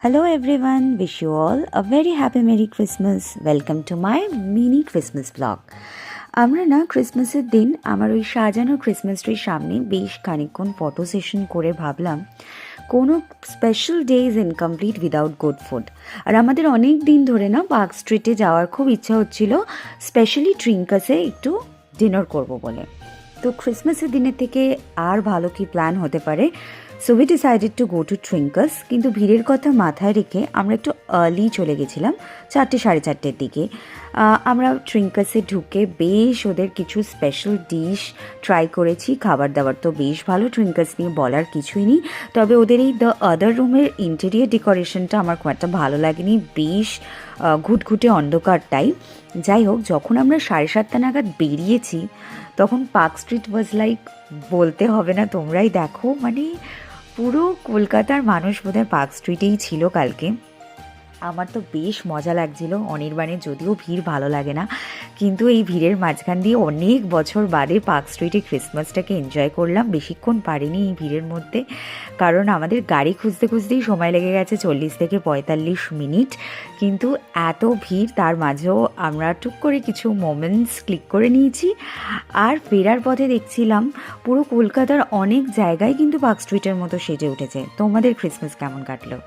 Hello everyone, wish you all a very happy Merry Christmas. Welcome to my mini Christmas vlog. আমরা না ক্রিসমাসের দিন আমার ওই সাজানো ক্রিসমাস ট্রির সামনে বেশ খানিকক্ষণ ফটো সেশন করে ভাবলাম কোনো special day is incomplete without good food. আর আমাদের অনেক দিন ধরে না পার্ক স্ট্রিটে যাওয়ার খুব ইচ্ছা হচ্ছিল, স্পেশালি ট্রিঙ্কাসে একটু ডিনার করব বলে। তো ক্রিসমাসের দিনের থেকে আর ভালো কি প্ল্যান হতে পারে। So we decided to go to Trincas, কিন্তু ভিড়ের কথা মাথায় রেখে আমরা একটু আর্লি চলে গেছিলাম, 4-4:30 দিকে। আমরা ট্রিঙ্কাসে ঢুকে বেশ ওদের কিছু স্পেশাল ডিশ ট্রাই করেছি। খাবার দাবার তো বেশ ভালো, ট্রিঙ্কাস নিয়ে বলার কিছুই নেই। তবে ওদের এই দ্য আদার রুমের ইন্টেরিয়ার ডেকোরেশনটা আমার খুব একটা ভালো লাগেনি, বেশ ঘুটঘুটে অন্ধকার টাইপ। যাই হোক, যখন আমরা 7:30 নাগাদ বেরিয়েছি তখন পার্ক স্ট্রিট ওয়াজ লাইক, বলতে হবে না, তোমরাই দেখো, মানে পুরো কলকাতার মানুষ বোধহয় পার্ক স্ট্রিটেই ছিল কালকে। আমার তো বেশ মজা লাগছিল। অনির্বাণের যদিও ভিড় ভালো লাগে না, কিন্তু এই ভিড়ের মাঝখান দিয়ে অনেক বছর বাদে পার্ক স্ট্রিটে ক্রিসমাসটাকে এনজয় করলাম। বেশিক্ষণ পারিনি এই ভিড়ের মধ্যে, কারণ আমাদের গাড়ি খুঁজতে খুঁজতেই সময় লেগে গেছে 40-45 মিনিট। কিন্তু এত ভিড়, তার মাঝেও আমরা টুক করে কিছু মোমেন্টস ক্লিক করে নিয়েছি। আর ফেরার পথে দেখছিলাম পুরো কলকাতার অনেক জায়গায় কিন্তু পার্ক স্ট্রিটের মতো সেজে উঠেছে। তোমাদের ক্রিসমাস কেমন কাটলো?